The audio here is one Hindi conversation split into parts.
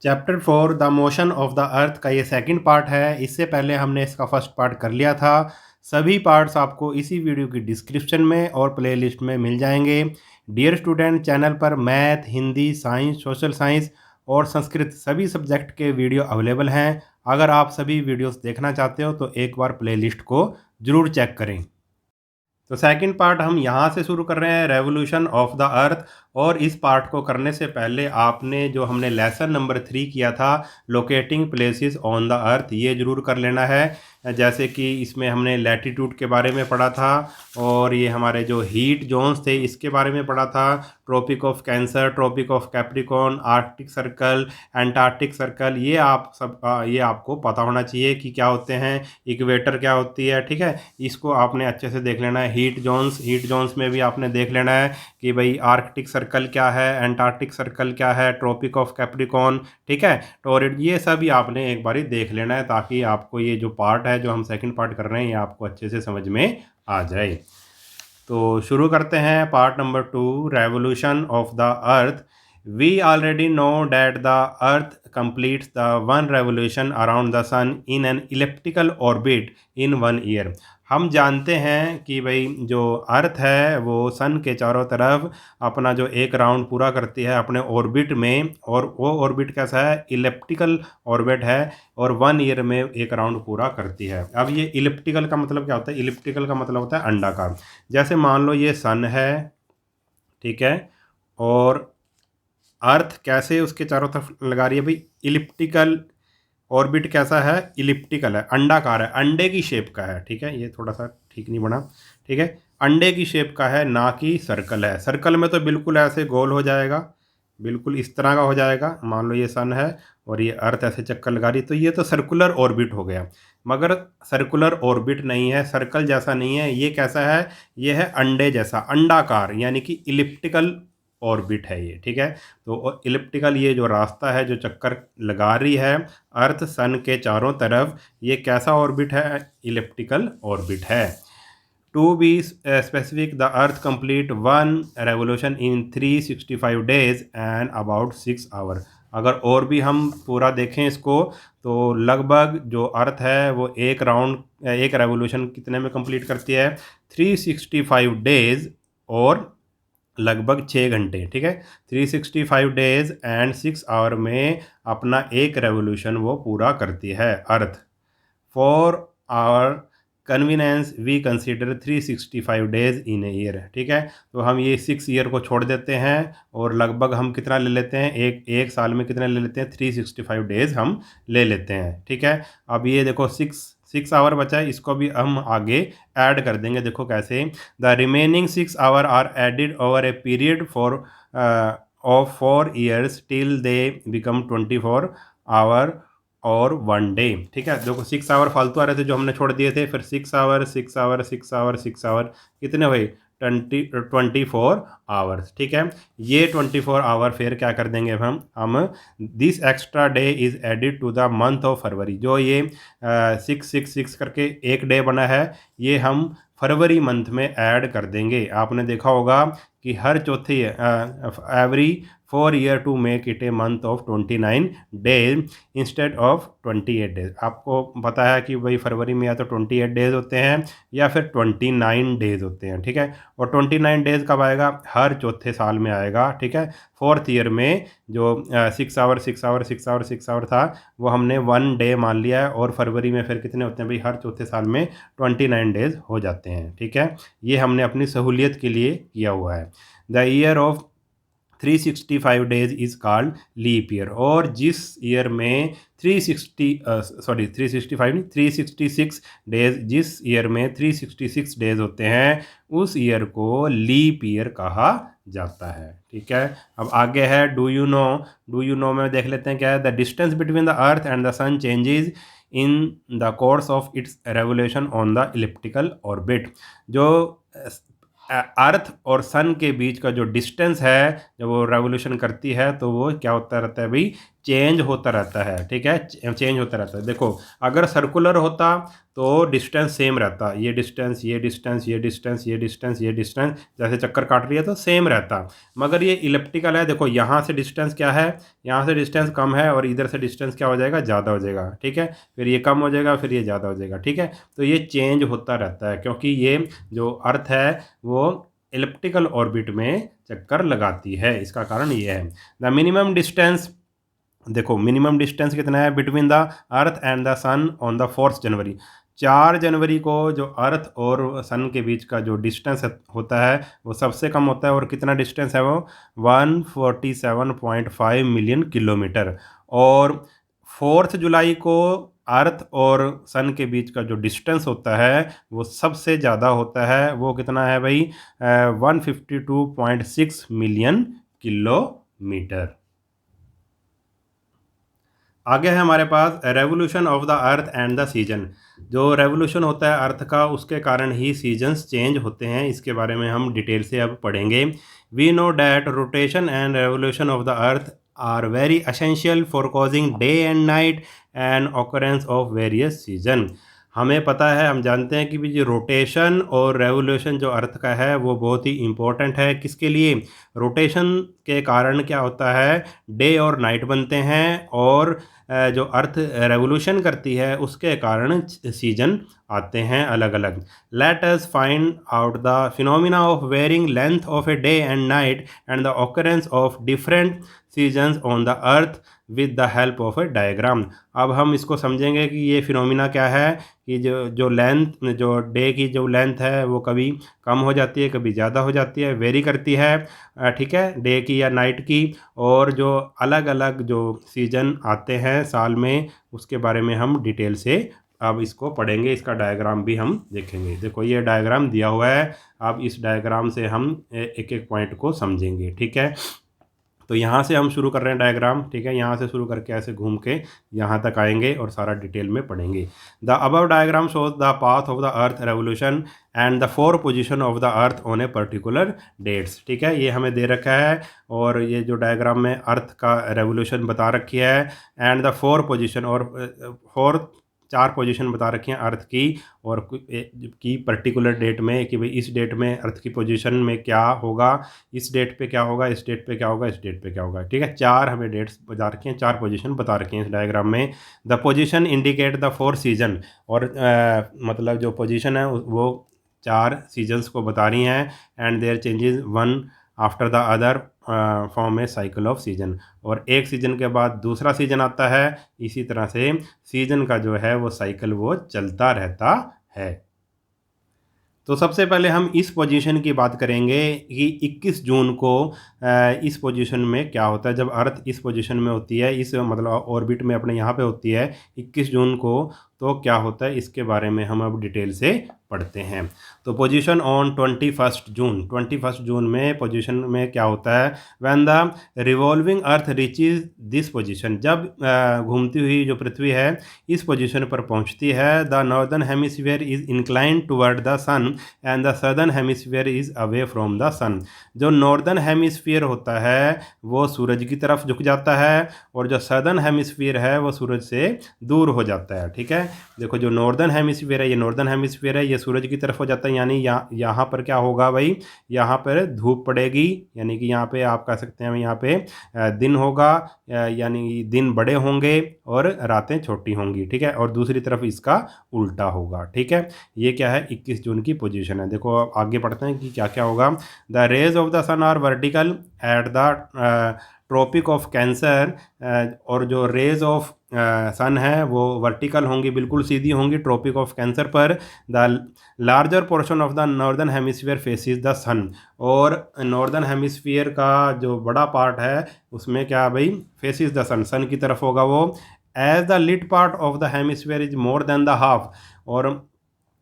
Chapter 4 the motion of the अर्थ का ये सेकंड पार्ट है। इससे पहले हमने इसका फर्स्ट पार्ट कर लिया था। सभी पार्ट्स आपको इसी वीडियो की डिस्क्रिप्शन में और प्लेलिस्ट में मिल जाएंगे। डियर स्टूडेंट, चैनल पर math, Hindi, science, social science और संस्कृत सभी सब्जेक्ट के वीडियो अवेलेबल हैं। अगर आप सभी वीडियोस देखना चाहते हो तो एक बार प्लेलिस्ट को ज़रूर चेक करें। तो सेकंड पार्ट हम यहाँ से शुरू कर रहे हैं, रेवोल्यूशन ऑफ द अर्थ। और इस पार्ट को करने से पहले आपने जो हमने लेसन नंबर 3 किया था, लोकेटिंग प्लेसेस ऑन द अर्थ, ये ज़रूर कर लेना है। जैसे कि इसमें हमने लैटिट्यूड के बारे में पढ़ा था और ये हमारे जो हीट जोन्स थे इसके बारे में पढ़ा था। Tropic of Cancer, tropic of Capricorn, Arctic circle, Antarctic circle, ये आपको पता होना चाहिए कि क्या होते हैं। इक्वेटर क्या होती है, ठीक है, इसको आपने अच्छे से देख लेना है। हीट जोन्स में भी आपने देख लेना है कि भाई आर्कटिक सर्कल क्या है, एंटार्क्टिक सर्कल क्या है, ट्रॉपिक ऑफ कैप्रिकॉर्न, ठीक है, टोरिड, ये सभी आपने एक बारी देख लेना है ताकि आपको ये जो पार्ट है जो हम सेकंड पार्ट कर रहे हैं ये आपको अच्छे से समझ में आ जाए। तो शुरू करते हैं part number 2, revolution of the earth. We already know that the earth completes the one revolution around the sun in an elliptical orbit in 1 year। हम जानते हैं कि भाई जो अर्थ है वो सन के चारों तरफ अपना जो एक राउंड पूरा करती है अपने ऑर्बिट में, और वो ऑर्बिट कैसा है, इलिप्टिकल ऑर्बिट है, और 1 ईयर में एक राउंड पूरा करती है। अब ये इलिप्टिकल का मतलब क्या होता है? इलिप्टिकल का मतलब होता है अंडाकार। जैसे मान लो ये सन है, ठीक है, और अर्थ कैसे उसके चारों तरफ लगा रही है भाई, इलिप्टिकल ऑर्बिट कैसा है, इलिप्टिकल है, अंडाकार है, अंडे की शेप का है, ठीक है, ये थोड़ा सा ठीक नहीं बना, ठीक है, अंडे की शेप का है, ना कि सर्कल है। सर्कल में तो बिल्कुल ऐसे गोल हो जाएगा, बिल्कुल इस तरह का हो जाएगा। मान लो ये सन है और ये अर्थ ऐसे चक्कर लगा रही, तो ये तो सर्कुलर ऑर्बिट हो गया। मगर सर्कुलर ऑर्बिट नहीं है, सर्कल जैसा नहीं है, ये कैसा है, ये है अंडे जैसा, अंडाकार, यानी कि इलिप्टिकल ऑर्बिट है ये, ठीक है। तो इलिप्टिकल ये जो रास्ता है जो चक्कर लगा रही है अर्थ सन के चारों तरफ, ये कैसा ऑर्बिट है, इलिप्टिकल ऑर्बिट है। To be specific, the earth complete one revolution in 365 days and about 6 hour. अगर और भी हम पूरा देखें इसको तो लगभग जो अर्थ है वो एक राउंड, एक रेवोल्यूशन कितने में कंप्लीट करती है, 365 डेज और लगभग 6 घंटे, ठीक है, 365 डेज एंड 6 आवर में अपना एक रेवोल्यूशन वो पूरा करती है earth. For our convenience we consider 365 days in a year, ठीक है। तो हम ये 6 ईयर को छोड़ देते हैं और लगभग हम कितना ले लेते हैं, एक साल में कितना ले लेते हैं, 365 डेज हम ले लेते हैं, ठीक है। अब ये देखो 6 आवर बचा है, इसको भी हम आगे ऐड कर देंगे। देखो कैसे, the remaining 6 hour are added over a period for of 4 years till they become 24 hour और 1 डे, ठीक है। देखो 6 आवर फालतू आ रहे थे जो हमने छोड़ दिए थे, फिर 6 आवर 6 आवर 6 आवर 6 आवर कितने हुए, 24 आवर्स, ठीक है। ये 24 आवर फिर क्या कर देंगे हम this extra day is added to the month of February. जो ये 666 करके एक डे बना है, ये हम फरवरी मंथ में ऐड कर देंगे। आपने देखा होगा कि हर चौथे every 4 year to make it a month of 29 days instead of 28 days. आपको पता है कि भाई फरवरी में या तो 28 डेज होते हैं या फिर 29 डेज होते हैं, ठीक है। और 29 डेज कब आएगा, हर चौथे साल में आएगा, ठीक है। 4th ईयर में जो 6 आवर 6 आवर 6 आवर 6 आवर था वो हमने 1 डे मान लिया है, और फरवरी में फिर कितने होते हैं भाई, हर चौथे साल में 29 डेज हो जाते हैं, ठीक है। ये हमने अपनी सहूलियत के लिए किया हुआ है। The year of 365 days is called leap year. और जिस ईयर में 365 नहीं, 366 डेज, जिस ईयर में 366 डेज होते हैं उस ईयर को लीप ईयर कहा जाता है, ठीक है। अब आगे है डू यू नो में देख लेते हैं क्या है, the distance between the earth and the sun changes in the course of its revolution on the elliptical orbit. जो अर्थ और सन के बीच का जो डिस्टेंस है जब वो रेवोल्यूशन करती है तो वो क्या होता रहता है भाई, चेंज होता रहता है, ठीक है, चेंज होता रहता है। देखो अगर सर्कुलर होता तो डिस्टेंस सेम रहता, ये डिस्टेंस, ये डिस्टेंस, ये डिस्टेंस, ये डिस्टेंस, ये डिस्टेंस, जैसे चक्कर काट रही है तो सेम रहता। मगर ये इलिप्टिकल है, देखो यहाँ से डिस्टेंस क्या है, यहाँ से डिस्टेंस कम है और इधर से डिस्टेंस क्या हो जाएगा, ज़्यादा हो जाएगा, ठीक है, फिर ये कम हो जाएगा, फिर ये ज़्यादा हो जाएगा, ठीक है। तो ये चेंज होता रहता है क्योंकि ये जो अर्थ है वो इलिप्टिकल ऑर्बिट में चक्कर लगाती है, इसका कारण ये है। द मिनिमम डिस्टेंस, देखो मिनिमम डिस्टेंस कितना है between the earth and the sun on the 4 January. 4 जनवरी को जो अर्थ और सन के बीच का जो डिस्टेंस होता है वो सबसे कम होता है, और कितना डिस्टेंस है वो 147.5 मिलियन किलोमीटर। और 4 जुलाई को अर्थ और सन के बीच का जो डिस्टेंस होता है वो सबसे ज़्यादा होता है, वो कितना है भाई, 152.6 मिलियन किलोमीटर। आगे है हमारे पास revolution of the earth and the season. जो रेवोल्यूशन होता है अर्थ का उसके कारण ही सीजन्स चेंज होते हैं, इसके बारे में हम डिटेल से अब पढ़ेंगे। We know that rotation and revolution of the earth are very essential for causing day and night and occurrence of various season. हमें पता है, हम जानते हैं कि भी जो रोटेशन और रेवोल्यूशन जो अर्थ का है वो बहुत ही इम्पोर्टेंट है। किसके लिए? रोटेशन के कारण क्या होता है, डे और नाइट बनते हैं, और जो अर्थ रेवोल्यूशन करती है उसके कारण सीजन आते हैं अलग अलग। Let us find out the phenomena of varying length of a day and night and the occurrence of different seasons on the earth with the help of a diagram. अब हम इसको समझेंगे कि ये फिनोमिना क्या है, कि जो लेंथ, जो डे की जो लेंथ है वो कभी कम हो जाती है, कभी ज़्यादा हो जाती है, वेरी करती है, ठीक है, डे की या नाइट की। और जो अलग अलग जो सीजन आते हैं साल में उसके बारे में हम डिटेल से अब इसको पढ़ेंगे, इसका डायग्राम भी हम देखेंगे। देखो ये डायग्राम दिया हुआ है, अब इस डायग्राम से हम एक एक पॉइंट को समझेंगे, ठीक है। तो यहाँ से हम शुरू कर रहे हैं डायग्राम, ठीक है, यहाँ से शुरू करके ऐसे घूम के यहाँ तक आएंगे और सारा डिटेल में पढ़ेंगे। The above diagram shows the path of the earth revolution and the 4 position of the earth on a particular dates, ठीक है, ये हमें दे रखा है। और ये जो डायग्राम में अर्थ का रेवोल्यूशन बता रखी है, एंड द 4 पोजीशन, और 4 पोजीशन बता रखी हैं अर्थ की, और की पर्टिकुलर डेट में, कि भाई इस डेट में अर्थ की पोजीशन में क्या होगा, इस डेट पे क्या होगा, इस डेट पे क्या होगा, इस डेट पे क्या होगा, ठीक है। 4 हमें डेट्स बता रखी हैं, 4 पोजीशन बता रखी हैं इस डायग्राम में। The position indicate the 4 season, और मतलब जो पोजीशन है वो 4 सीजन्स को बता रही हैं, and their changes one after the other form a cycle of season, और एक सीजन के बाद दूसरा सीजन आता है, इसी तरह से सीजन का जो है वो साइकिल वो चलता रहता है। तो सबसे पहले हम इस पोजीशन की बात करेंगे कि 21 जून को इस पोजीशन में क्या होता है। जब अर्थ इस पोजीशन में होती है, इस मतलब ऑर्बिट में अपने यहाँ पे होती है 21 जून को, तो क्या होता है इसके बारे में हम अब डिटेल से पढ़ते हैं। तो पोजीशन ऑन 21 जून में पोजीशन में क्या होता है, when the revolving earth reaches this position, जब घूमती हुई जो पृथ्वी है इस पोजीशन पर पहुंचती है, the northern hemisphere is inclined toward the sun and the southern hemisphere is away from the sun. जो नॉर्दर्न हेमिस्फीयर होता है वो सूरज की तरफ झुक जाता है, और जो सदर्न हेमिस्फीयर है वो सूरज से दूर हो जाता है, ठीक है। देखो जो नॉर्दर्न हेमिस्फीयर है, ये नॉर्दर्न हेमिस्फीयर है, ये सूरज की तरफ हो जाता है, यानी यहाँ पर क्या होगा भाई, यहाँ पर धूप पड़ेगी, यानी कि यहाँ पे आप कह सकते हैं यहाँ पे दिन होगा, यानी दिन बड़े होंगे और रातें छोटी होंगी, ठीक है। और दूसरी तरफ इसका उल्टा होगा, ठीक है। ये क्या है, 21 जून की पोजीशन है। देखो आगे पढ़ते हैं कि क्या क्या होगा। The rays of the sun are vertical at the tropic of Cancer, और जो रेज ऑफ सन है वो वर्टिकल होंगी, बिल्कुल सीधी होंगी ट्रॉपिक ऑफ कैंसर पर। The larger portion of the northern hemisphere faces the sun, और नॉर्दर्न हेमिस्फीयर का जो बड़ा पार्ट है उसमें क्या भाई, फेसिस द सन, सन की तरफ होगा वो। As the lit part of the hemisphere is more than the half, और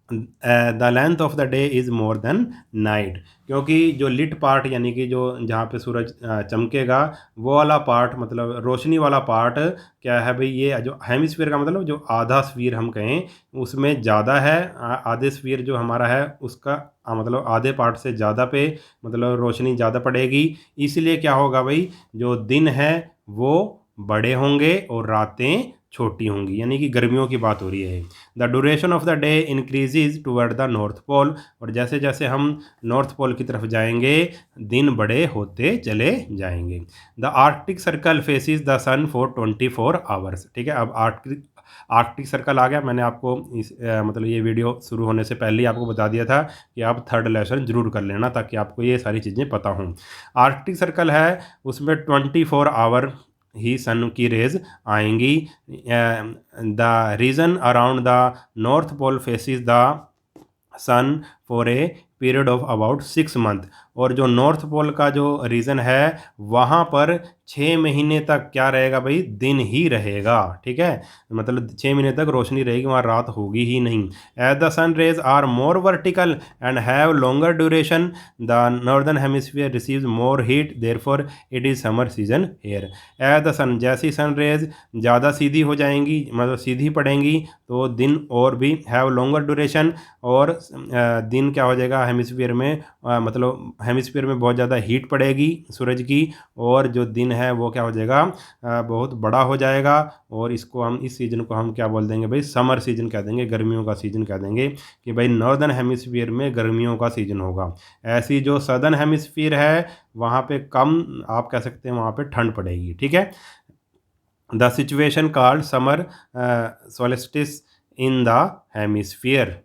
the length of the day is more than night, क्योंकि जो लिट पार्ट यानी कि जो जहाँ पे सूरज चमकेगा वो वाला पार्ट, मतलब रोशनी वाला पार्ट क्या है भाई, ये जो हेमिस्फीयर का मतलब जो आधा स्फीयर हम कहें उसमें ज़्यादा है, आधे स्फीयर जो हमारा है उसका मतलब आधे पार्ट से ज़्यादा पे मतलब रोशनी ज़्यादा पड़ेगी। इसलिए क्या होगा भाई, जो दिन है वो बड़े होंगे और रातें छोटी होंगी, यानी कि गर्मियों की बात हो रही है। The duration of the day increases toward the north pole, और जैसे जैसे हम नॉर्थ पोल की तरफ जाएंगे दिन बड़े होते चले जाएंगे। The Arctic circle faces the sun for 24 hours. ठीक है, अब आर्कटिक सर्कल आ गया। मैंने आपको इस मतलब ये वीडियो शुरू होने से पहले ही आपको बता दिया था कि आप थर्ड लेसन जरूर कर लेना ताकि आपको ये सारी चीज़ें पता हों। आर्कटिक सर्कल है, उसमें 24 आवर ही सन की रेज आएंगी। The region around the north pole faces the sun for a period of about 6 month, और जो नॉर्थ पोल का जो रीजन है वहाँ पर 6 महीने तक क्या रहेगा भाई, दिन ही रहेगा। ठीक है, मतलब 6 महीने तक रोशनी रहेगी, वहाँ रात होगी ही नहीं। As the sun rays are more vertical and have longer duration, the northern hemisphere receives more heat, therefore it is summer season here. As the sun, जैसी सन रेज ज़्यादा सीधी हो जाएंगी, मतलब सीधी पड़ेंगी, तो दिन और भी हैव लॉन्गर ड्यूरेशन, और दिन क्या हो जाएगा हेमिस्फीयर में, मतलब हेमिस्फीयर में बहुत ज़्यादा हीट पड़ेगी सूरज की, और जो दिन है वो क्या हो जाएगा, बहुत बड़ा हो जाएगा। और इसको हम, इस सीज़न को हम क्या बोल देंगे भाई, समर सीजन कह देंगे, गर्मियों का सीज़न कह देंगे कि भाई नॉर्दर्न हेमिस्फीयर में गर्मियों का सीज़न होगा। ऐसी जो सदर्न हेमिस्फीयर है वहाँ पे कम, आप कह सकते हैं वहाँ पे ठंड पड़ेगी। ठीक है, the situation called summer solstice in the hemisphere.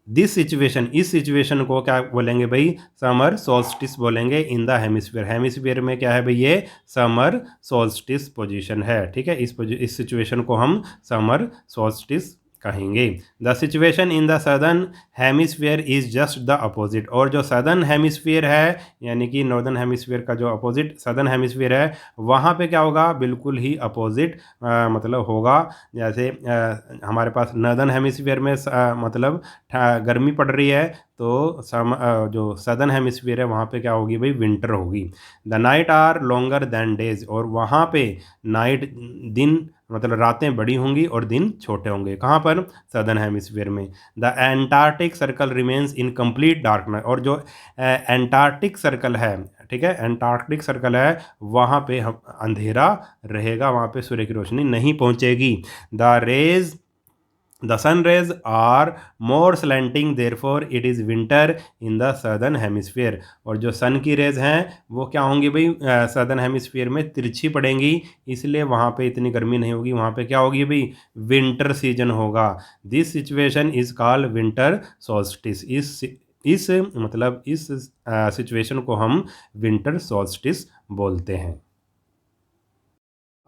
This situation, इस सिचुएशन को क्या बोलेंगे भाई, समर सोल्स्टिस बोलेंगे इन द हेमिस्फीयर। हेमिस्फीयर में क्या है भाई, ये समर सोल्स्टिस पोजीशन है। ठीक है, इस सिचुएशन को हम समर सोल्स्टिस कहेंगे। The situation in the southern hemisphere is just the opposite, और जो सदर्न हेमिस्फीयर है यानी कि नॉर्दर्न हेमिस्फीयर का जो अपोजिट सदर्न हेमिस्फीयर है वहाँ पे क्या होगा, बिल्कुल ही अपोजिट मतलब होगा। जैसे हमारे पास नॉर्दर्न हेमिस्फीयर में मतलब गर्मी पड़ रही है, तो जो सदर्न हेमिस्फीयर है वहाँ पे क्या होगी भाई, विंटर होगी। The night are longer than days, और वहाँ पे नाइट, दिन मतलब रातें बड़ी होंगी और दिन छोटे होंगे। कहाँ पर, सदर्न हेमिस्फीयर में। The Antarctic circle remains in complete darkness, और जो एंटार्क्टिक सर्कल है, ठीक है, एंटार्क्टिक सर्कल है वहाँ पे हम अंधेरा रहेगा, वहाँ पे सूर्य की रोशनी नहीं पहुँचेगी। The sun rays are more slanting, therefore it is winter in the southern hemisphere, और जो सन की रेज हैं वो क्या होंगी भाई, सदर्न हेमिस्फीयर में तिरछी पड़ेंगी, इसलिए वहाँ पे इतनी गर्मी नहीं होगी, वहाँ पे क्या होगी भाई, विंटर सीजन होगा। This situation is called winter solstice. इस मतलब इस सिचुएशन को हम विंटर सोल्स्टिस बोलते हैं।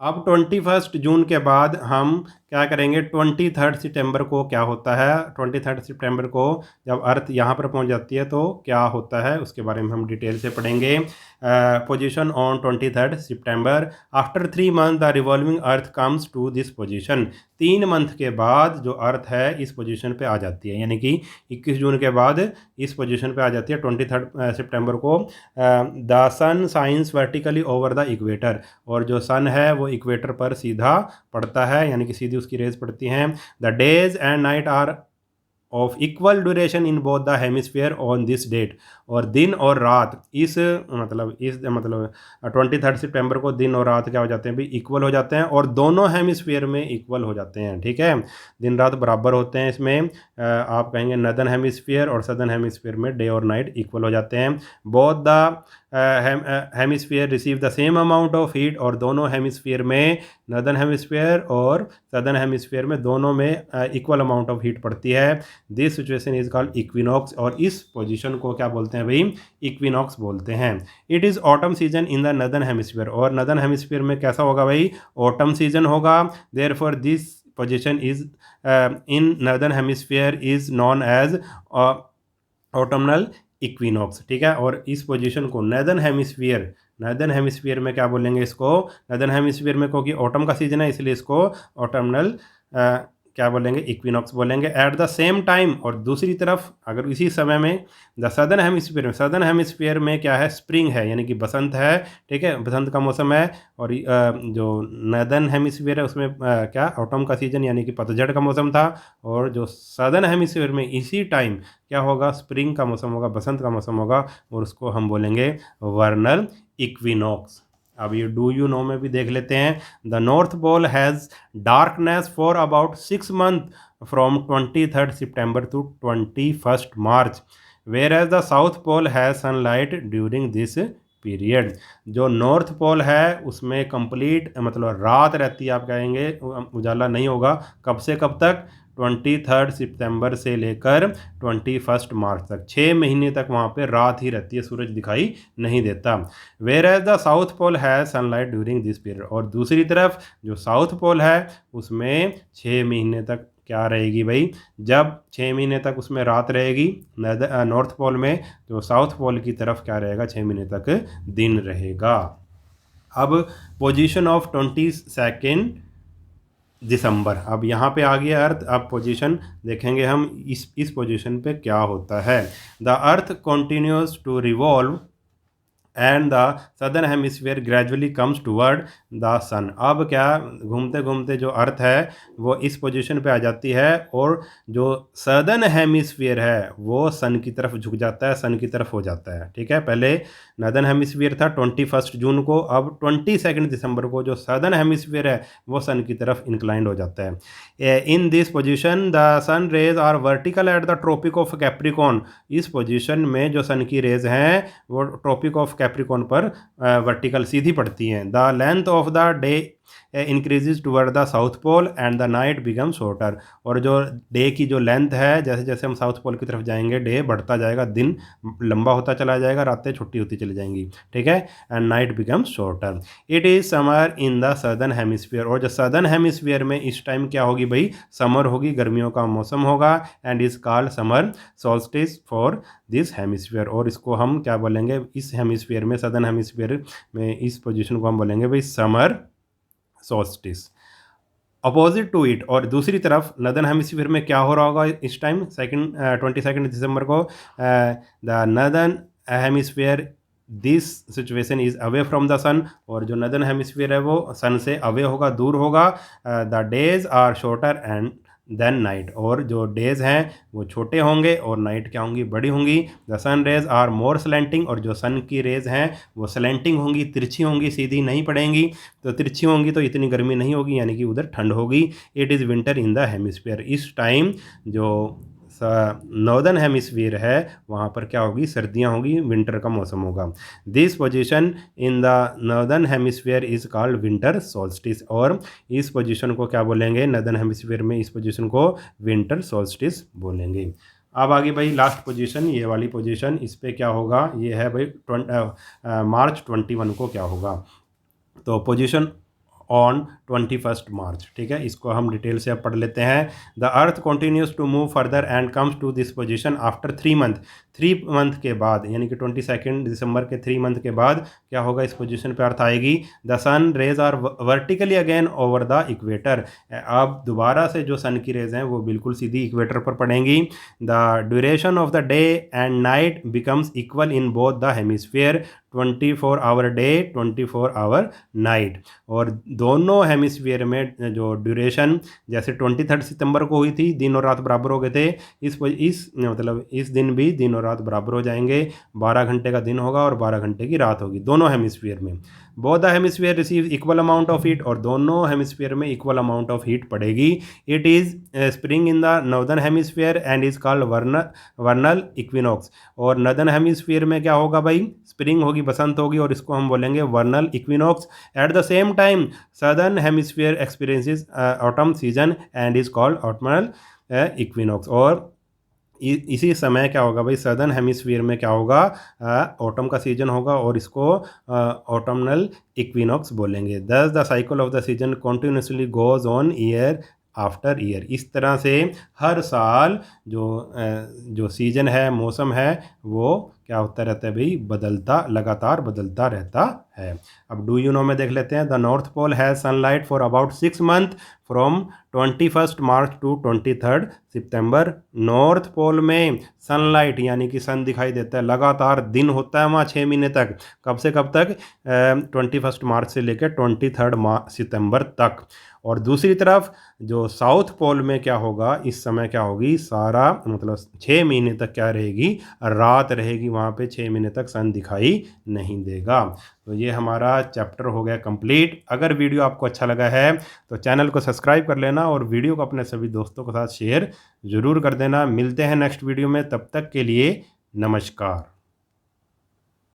अब 21 जून के बाद हम क्या करेंगे, 23 सितंबर को क्या होता है, 23 सितंबर को जब अर्थ यहाँ पर पहुँच जाती है तो क्या होता है उसके बारे में हम डिटेल से पढ़ेंगे। Position on 23 September, after 3 month the revolving earth comes to this position. 3 month के बाद जो अर्थ है इस पोजीशन पे आ जाती है, यानी कि 21 जून के बाद इस पोजीशन पे आ जाती है 23 सितंबर को। The sun shines vertically over the equator, और जो सन है वो इक्वेटर पर सीधा पड़ता है, यानी कि सीधी उसकी रेज पड़ती हैं। The days and night are of equal duration in both the hemisphere on this date, और दिन और रात इस मतलब 23 सितंबर को दिन और रात क्या हो जाते हैं भी, इक्वल हो जाते हैं, और दोनों हेमिस्फीयर में इक्वल हो जाते हैं। ठीक है, दिन रात बराबर होते हैं इसमें। आप कहेंगे नदर्न हेमिस्फीयर और सदर्न हेमिस्फीयर में डे और नाइट इक्वल हो जाते हैं। Both the hemisphere receive the same amount of heat, और दोनों हेमिस्फीयर में, नदर्न हेमिस्फीयर और सदर्न हेमिस्फीयर में दोनों में इक्वल अमाउंट ऑफ हीट पड़ती है। This situation is called equinox, और इस पोजीशन को क्या बोलते हैं भाई, इक्विनॉक्स बोलते हैं। It is autumn season in the northern hemisphere, और नदर्न हेमिस्फीयर में कैसा होगा भाई, ऑटम सीजन होगा। Therefore this position is in northern hemisphere is known as autumnal equinox. ठीक है, और इस पोजीशन को नदर्न हेमिस्फीयर में क्या बोलेंगे इसको, नदर्न हेमिस्फीयर में, क्योंकि ऑटम का सीजन है इसलिए इसको ऑटमनल क्या बोलेंगे, इक्विनॉक्स बोलेंगे। एट द सेम टाइम, और दूसरी तरफ अगर इसी समय में द सदर्न हेमिस्फीयर में क्या है, स्प्रिंग है, यानी कि बसंत है। ठीक है, बसंत का मौसम है, और जो नदर्न हेमिस्फीयर है उसमें क्या, ऑटम का सीजन यानी कि पतझड़ का मौसम था, और जो सदर्न हेमिस्फीयर में इसी टाइम क्या होगा, स्प्रिंग का मौसम होगा, बसंत का मौसम होगा, और उसको हम बोलेंगे वर्नल इक्विनॉक्स। अब ये डू यू नो में भी देख लेते हैं। The north pole has darkness for about 6 months from 23rd September to 21st March, where as the south pole has sunlight during this period. जो नॉर्थ पोल है उसमें कंप्लीट मतलब रात रहती है, आप कहेंगे उजाला नहीं होगा, कब से कब तक, 23rd सितंबर से लेकर 21st मार्च तक, 6 महीने तक वहाँ पे रात ही रहती है, सूरज दिखाई नहीं देता। Where as the south pole है सनलाइट ड्यूरिंग दिस पीरियड, और दूसरी तरफ जो साउथ पोल है उसमें 6 महीने तक क्या रहेगी भाई, जब 6 महीने तक उसमें रात रहेगी नॉर्थ पोल में, तो साउथ पोल की तरफ क्या रहेगा, 6 महीने तक दिन रहेगा। अब पोजीशन ऑफ 22 दिसंबर, अब यहाँ पे आ गया अर्थ। अब पोजीशन देखेंगे हम इस पोजीशन पे क्या होता है। The earth continues to revolve and the southern hemisphere gradually comes toward the sun. अब क्या, घूमते घूमते जो अर्थ है वो इस पोजीशन पे आ जाती है, और जो सदर्न हेमिस्फीयर है वो सन की तरफ झुक जाता है, सन की तरफ हो जाता है। ठीक है, पहले नदर्न हेमिस्फीयर था 21 जून को, अब 22 दिसंबर को जो सदर्न हेमिस्फीयर है वो सन की तरफ इंक्लाइंड हो जाता है। In this position the sun rays are vertical at the tropic of Capricorn. इस पोजीशन में जो सन की रेज हैं वो ट्रॉपिक ऑफ कैप्रिकॉन पर वर्टिकल सीधी पड़ती हैं। The length of the day increases toward the south pole and the night become shorter. और जो डे की जो लेंथ है, जैसे जैसे हम साउथ पोल की तरफ जाएंगे डे बढ़ता जाएगा, दिन लंबा होता चला जाएगा, रातें छोटी होती चली जाएंगी। ठीक है, and night become shorter. It is summer in the southern hemisphere, और जो सदर्न हेमिस्फीयर में इस टाइम क्या होगी भाई, समर होगी, गर्मियों का मौसम होगा। And is called summer solstice for this hemisphere, और इसको हम क्या बोलेंगे, इस हेमिस्फीयर में, सदर्न हेमिस्फीयर में इस पोजीशन को हम बोलेंगे भाई summer solstice. Opposite to it, और दूसरी तरफ नदर्न हेमिस्फीयर में क्या हो रहा होगा इस टाइम 22 दिसंबर को, the northern hemisphere this situation is away from the sun, और जो नदर्न हेमिस्फीयर है वो सन से अवे होगा, दूर होगा। The days are shorter and then night, और जो डेज़ हैं वो छोटे होंगे और नाइट क्या होंगी, बड़ी होंगी। The sun rays are more slanting, और जो सन की रेज हैं वो स्लैंटिंग होंगी, तिरछी होंगी, सीधी नहीं पड़ेंगी। तो तिरछी होंगी तो इतनी गर्मी नहीं होगी, यानी कि उधर ठंड होगी। It is winter in the hemisphere, इस टाइम जो नॉर्दर्न हेमिस्फीयर है वहाँ पर क्या होगी, सर्दियाँ होगी, विंटर का मौसम होगा। This position in the northern hemisphere is called winter solstice, और इस पोजीशन को क्या बोलेंगे, नॉर्दर्न हेमिस्फीयर में इस पोजीशन को विंटर सोल्स्टिस बोलेंगे। अब आगे भाई लास्ट पोजीशन, ये वाली पोजीशन, इस पे क्या होगा, ये है भाई मार्च 21 को क्या होगा। तो पोजीशन ऑन 21 मार्च, ठीक है, इसको हम डिटेल से अब पढ़ लेते हैं। The earth continues to move further and comes to this position after 3 month. 3 month के बाद, यानी कि 22 दिसंबर के 3 मंथ के बाद क्या होगा, इस पोजीशन पे अर्थ आएगी। The sun rays are vertically again over the equator. अब दोबारा से जो सन की रेज हैं वो बिल्कुल सीधी इक्वेटर पर पड़ेंगी। The duration of the day and night becomes equal in both the hemisphere, 24 hour day 24 hour night. और दोनों हेमिस्फीयर में जो ड्यूरेशन जैसे 23 सितंबर को हुई थी, दिन और रात बराबर हो गए थे, इस मतलब इस दिन भी दिन और रात बराबर हो जाएंगे, 12 घंटे का दिन होगा और 12 घंटे की रात होगी दोनों हेमिस्फीयर में। Both the hemisphere receive equal amount of heat, और दोनों हेमिस्फीयर में इक्वल अमाउंट ऑफ हीट पड़ेगी। It is spring in the northern hemisphere and is called वर्नल equinox. और नॉर्दर्न हेमिस्फीयर में क्या होगा भाई, स्प्रिंग होगी, बसंत होगी, और इसको हम बोलेंगे vernal equinox. At the same time southern hemisphere experiences autumn season and is called autumnal equinox. और इसी समय क्या होगा भाई, सदर्न हेमिस्फीयर में क्या होगा, ऑटम का सीजन होगा, और इसको ऑटमनल इक्विनॉक्स बोलेंगे। दस the cycle of the season continuously goes on year after year. इस तरह से हर साल जो सीजन है, मौसम है, वो क्या होता रहता है भाई, बदलता, लगातार बदलता रहता है। अब डू यू नो में देख लेते हैं। The north pole has sunlight for about 6 month from 21 March to 23 September. North pole में सनलाइट यानी कि सन दिखाई देता है, लगातार दिन होता है वहाँ 6 महीने तक। कब से कब तक, 21 मार्च से लेकर 23 सितंबर तक। और दूसरी तरफ जो साउथ पोल में क्या होगा, इस समय क्या होगी, सारा मतलब 6 महीने तक क्या रहेगी, रात रहेगी वहाँ पे 6 महीने तक सन दिखाई नहीं देगा। तो ये हमारा चैप्टर हो गया कंप्लीट। अगर वीडियो आपको अच्छा लगा है तो चैनल को सब्सक्राइब कर लेना और वीडियो को अपने सभी दोस्तों के साथ शेयर ज़रूर कर देना। मिलते हैं नेक्स्ट वीडियो में, तब तक के लिए नमस्कार।